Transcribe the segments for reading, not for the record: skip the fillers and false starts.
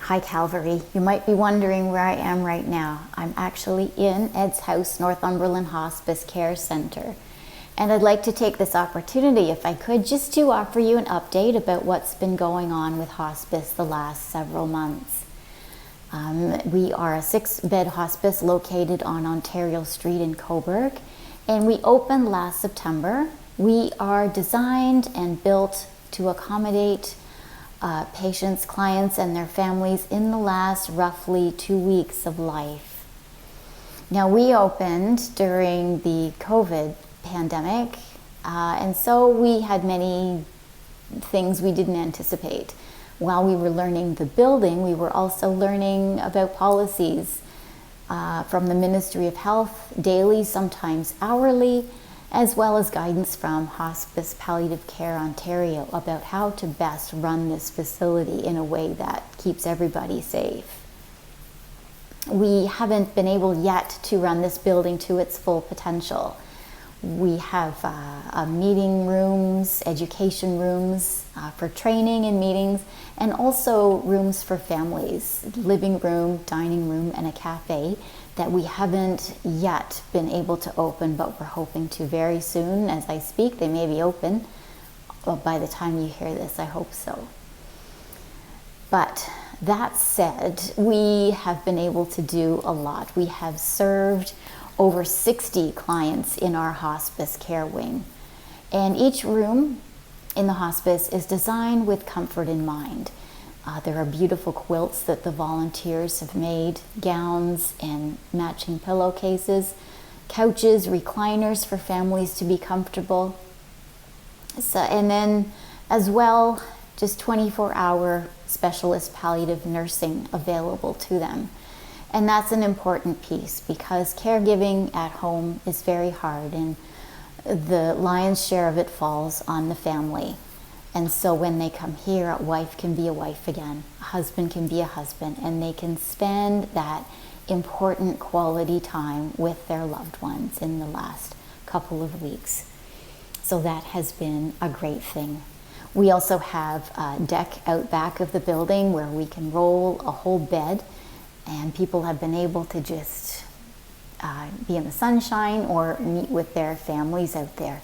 Hi Calvary, you might be wondering where I am right now. I'm actually in Ed's house, Northumberland Hospice Care Centre. And I'd like to take this opportunity, if I could, just to offer you an update about what's been going on with hospice the last several months. We are a 6-bed hospice located on Ontario Street in Cobourg, and we opened last September. We are designed and built to accommodate patients, clients, and their families in the last roughly 2 weeks of life. Now, we opened during the COVID pandemic, and so we had many things we didn't anticipate. While we were learning the building, we were also learning about policies from the Ministry of Health daily, sometimes hourly, as well as guidance from Hospice Palliative Care Ontario about how to best run this facility in a way that keeps everybody safe. We haven't been able yet to run this building to its full potential. We have meeting rooms, education rooms for training and meetings, and also rooms for families, living room, dining room, and a cafe that we haven't yet been able to open, but we're hoping to very soon. As I speak, they may be open. Well, by the time you hear this, I hope so. But that said, we have been able to do a lot. We have served over 60 clients in our hospice care wing. And each room in the hospice is designed with comfort in mind. There are beautiful quilts that the volunteers have made, gowns and matching pillowcases, couches, recliners for families to be comfortable. And then as well, just 24-hour specialist palliative nursing available to them. And that's an important piece because caregiving at home is very hard, and the lion's share of it falls on the family. And so when they come here, a wife can be a wife again, a husband can be a husband, and they can spend that important quality time with their loved ones in the last couple of weeks. So that has been a great thing. We also have a deck out back of the building where we can roll a whole bed, and people have been able to just be in the sunshine or meet with their families out there.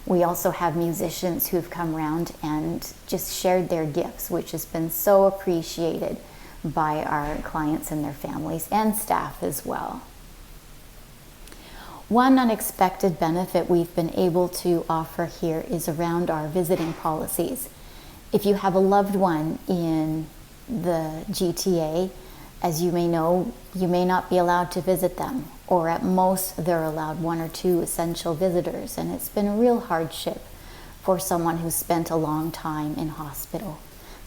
We also have musicians who've come around and just shared their gifts, which has been so appreciated by our clients and their families and staff as well. One unexpected benefit we've been able to offer here is around our visiting policies. If you have a loved one in the GTA, as you may know, you may not be allowed to visit them, or at most they're allowed 1 or 2 essential visitors, and it's been a real hardship for someone who's spent a long time in hospital.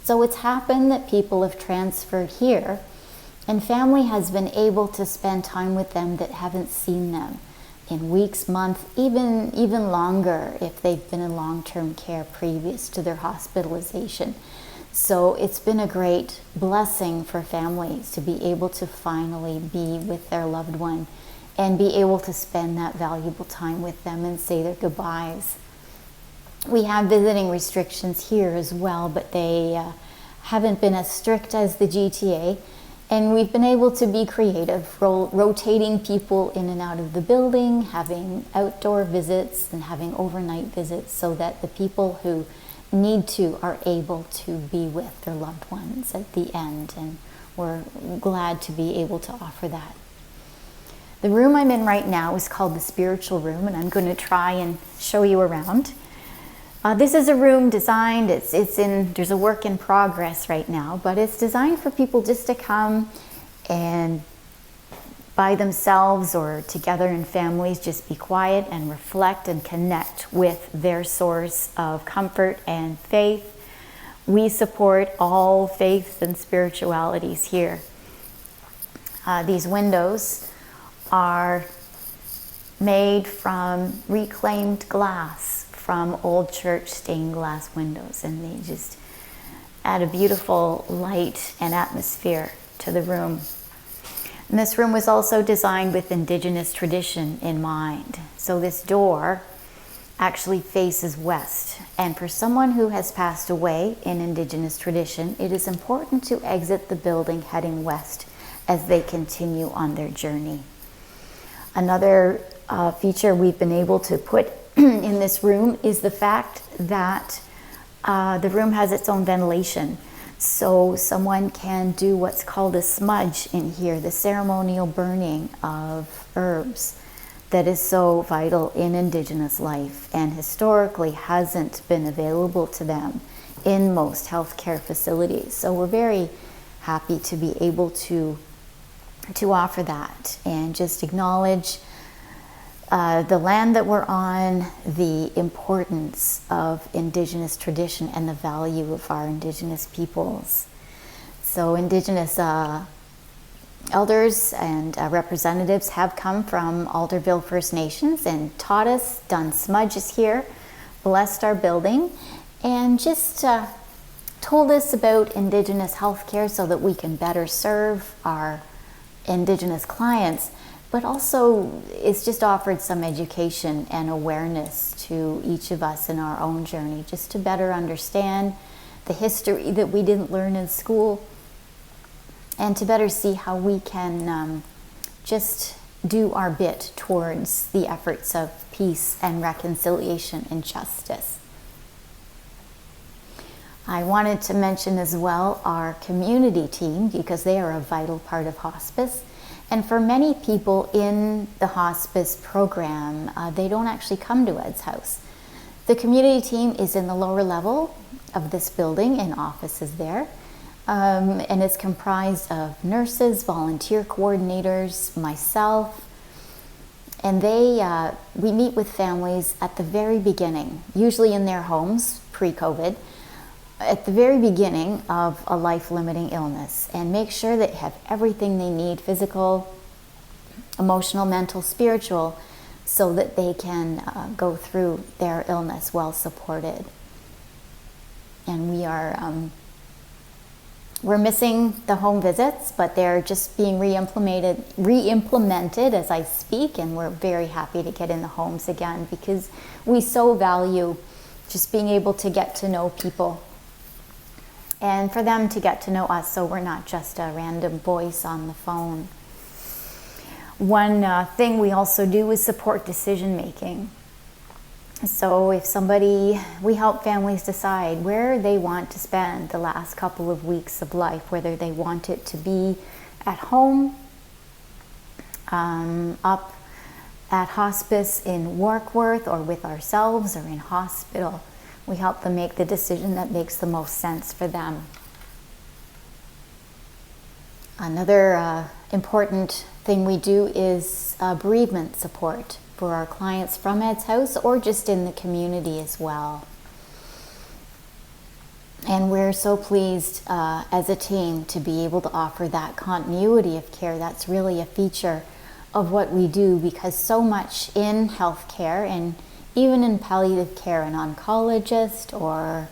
So it's happened that people have transferred here, and family has been able to spend time with them that haven't seen them in weeks, months, even longer if they've been in long-term care previous to their hospitalization. So it's been a great blessing for families to be able to finally be with their loved one and be able to spend that valuable time with them and say their goodbyes. We have visiting restrictions here as well, but they haven't been as strict as the GTA, and we've been able to be creative, rotating people in and out of the building, having outdoor visits and having overnight visits so that the people who need to are able to be with their loved ones at the end, and we're glad to be able to offer that. The room I'm in right now is called the spiritual room, and I'm going to try and show you around. This is a room designed, there's a work in progress right now, but it's designed for people just to come and by themselves or together in families, just be quiet and reflect and connect with their source of comfort and faith. We support all faiths and spiritualities here. These windows are made from reclaimed glass from old church stained glass windows, and they just add a beautiful light and atmosphere to the room. And this room was also designed with Indigenous tradition in mind. So this door actually faces west. And for someone who has passed away in Indigenous tradition, it is important to exit the building heading west as they continue on their journey. Another feature we've been able to put in this room is the fact that the room has its own ventilation. So someone can do what's called a smudge in here, the ceremonial burning of herbs that is so vital in Indigenous life and historically hasn't been available to them in most healthcare facilities. So we're very happy to be able to offer that and just acknowledge the land that we're on, the importance of Indigenous tradition and the value of our Indigenous peoples. So Indigenous elders and representatives have come from Alderville First Nations and taught us, done smudges here, blessed our building, and just told us about Indigenous healthcare so that we can better serve our Indigenous clients. But also, it's just offered some education and awareness to each of us in our own journey, just to better understand the history that we didn't learn in school, and to better see how we can just do our bit towards the efforts of peace and reconciliation and justice. I wanted to mention as well our community team, because they are a vital part of hospice. And for many people in the hospice program, they don't actually come to Ed's house. The community team is in the lower level of this building and offices there. And it's comprised of nurses, volunteer coordinators, myself. And we meet with families at the very beginning, usually in their homes pre-COVID, at the very beginning of a life-limiting illness, and make sure they have everything they need, physical, emotional, mental, spiritual, so that they can go through their illness well supported. And we're missing the home visits, but they're just being re-implemented as I speak, and we're very happy to get in the homes again, because we so value just being able to get to know people and for them to get to know us, so we're not just a random voice on the phone. One thing we also do is support decision making. So if we help families decide where they want to spend the last couple of weeks of life, whether they want it to be at home, up at hospice in Warkworth, or with ourselves, or in hospital. We help them make the decision that makes the most sense for them. Another important thing we do is bereavement support for our clients from Ed's house, or just in the community as well. And we're so pleased as a team to be able to offer that continuity of care. That's really a feature of what we do, because so much in healthcare, and even in palliative care, an oncologist or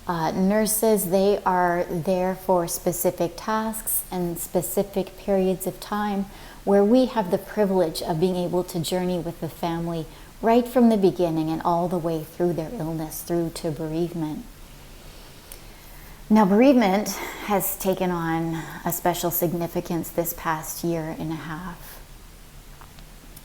nurses, they are there for specific tasks and specific periods of time, where we have the privilege of being able to journey with the family right from the beginning and all the way through their illness, through to bereavement. Now, bereavement has taken on a special significance this past year and a half,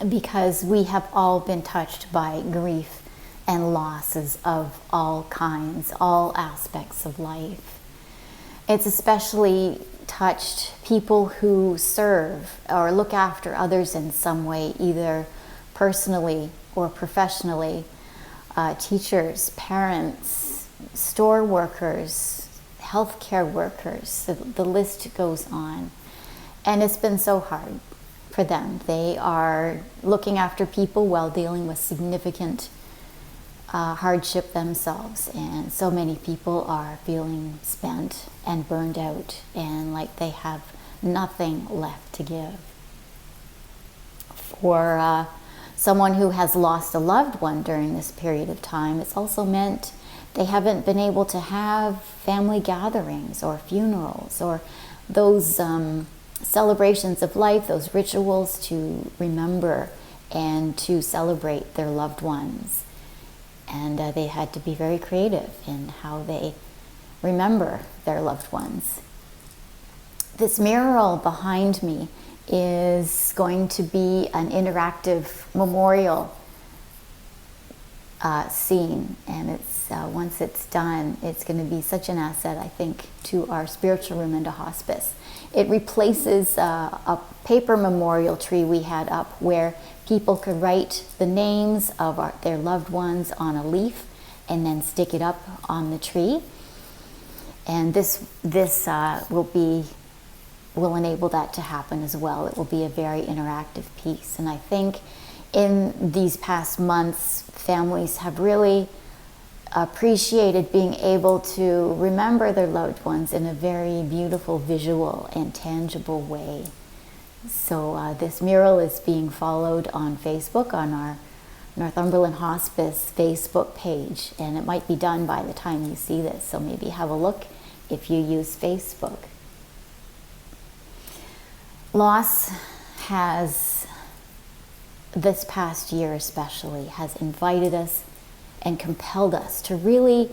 because we have all been touched by grief and losses of all kinds, all aspects of life. It's especially touched people who serve or look after others in some way, either personally or professionally, teachers, parents, store workers, healthcare workers, the list goes on. And it's been so hard for them. They are looking after people while dealing with significant hardship themselves, and so many people are feeling spent and burned out and like they have nothing left to give. For someone who has lost a loved one during this period of time, it's also meant they haven't been able to have family gatherings or funerals or those celebrations of life, those rituals to remember and to celebrate their loved ones. And they had to be very creative in how they remember their loved ones. This mural behind me is going to be an interactive memorial scene, and it's once it's done, it's going to be such an asset, I think, to our spiritual room and to hospice. It replaces a paper memorial tree we had up where people could write the names of their loved ones on a leaf and then stick it up on the tree. And this will enable that to happen as well. It will be a very interactive piece. And I think in these past months, families have really appreciated being able to remember their loved ones in a very beautiful, visual, and tangible way. So this mural is being followed on Facebook, on our Northumberland Hospice Facebook page, and it might be done by the time you see this, so maybe have a look if you use Facebook. Loss has, this past year especially, has invited us and compelled us to really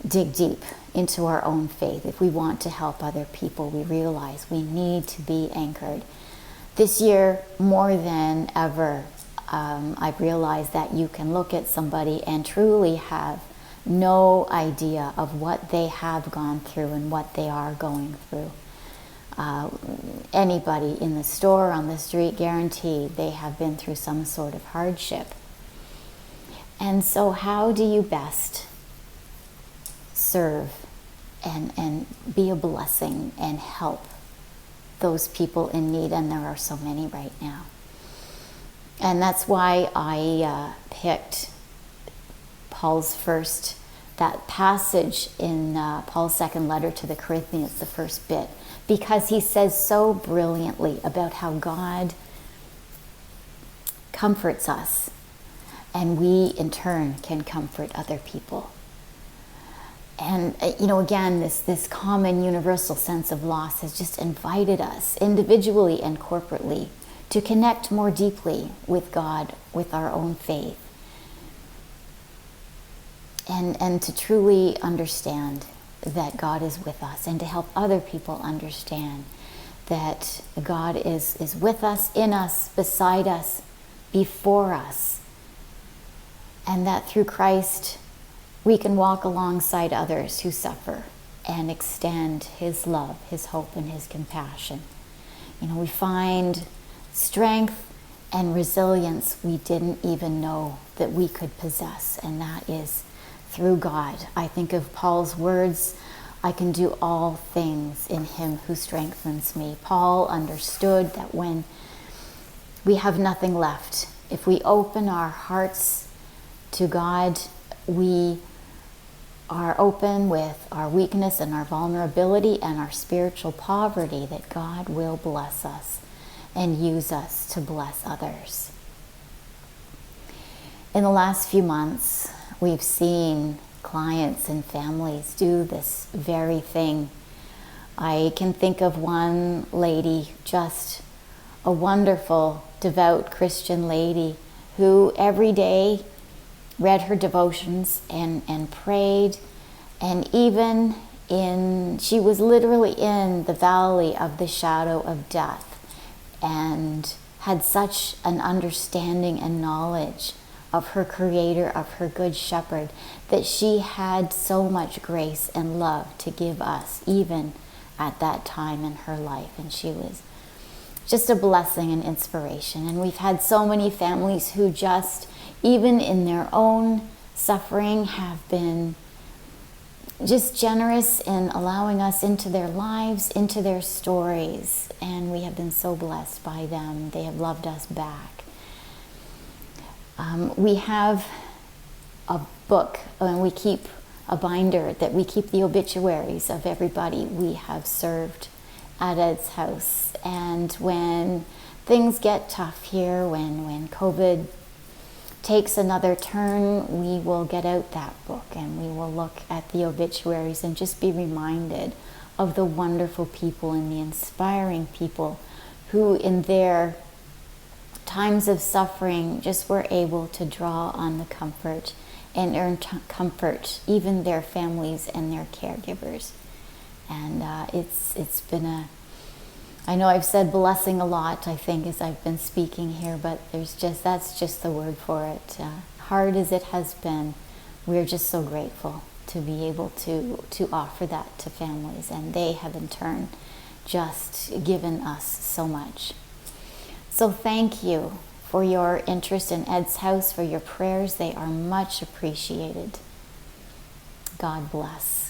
dig deep into our own faith. If we want to help other people, we realize we need to be anchored. This year, more than ever, I've realized that you can look at somebody and truly have no idea of what they have gone through and what they are going through. Anybody in the store, on the street, guaranteed they have been through some sort of hardship. And so how do you best serve and be a blessing and help those people in need? And there are so many right now. And that's why I picked Paul's that passage in Paul's second letter to the Corinthians, the first bit, because he says so brilliantly about how God comforts us, and we in turn can comfort other people. And again, this common universal sense of loss has just invited us individually and corporately to connect more deeply with God, with our own faith, and to truly understand that God is with us, and to help other people understand that God is with us, in us, beside us, before us, and that through Christ we can walk alongside others who suffer and extend His love, His hope, and His compassion. We find strength and resilience we didn't even know that we could possess, and that is through God. I think of Paul's words, I can do all things in Him who strengthens me. Paul understood that when we have nothing left, if we open our hearts to God, we are open with our weakness and our vulnerability and our spiritual poverty, that God will bless us and use us to bless others. In the last few months, we've seen clients and families do this very thing. I can think of one lady, just a wonderful, devout Christian lady, who every day read her devotions and prayed, and she was literally in the valley of the shadow of death, and had such an understanding and knowledge of her Creator, of her Good Shepherd, that she had so much grace and love to give us, even at that time in her life. And she was just a blessing and inspiration. And we've had so many families who just, even in their own suffering, have been just generous in allowing us into their lives, into their stories. And we have been so blessed by them. They have loved us back. We have a book, and we keep a binder that we keep the obituaries of everybody we have served at Ed's house. And when things get tough here, when COVID takes another turn, we will get out that book and we will look at the obituaries and just be reminded of the wonderful people and the inspiring people who in their times of suffering just were able to draw on the comfort and comfort even their families and their caregivers. And it's been I know I've said blessing a lot, I think, as I've been speaking here, but that's just the word for it. Hard as it has been, we're just so grateful to be able to offer that to families, and they have in turn just given us so much. So thank you for your interest in Ed's House, for your prayers. They are much appreciated. God bless.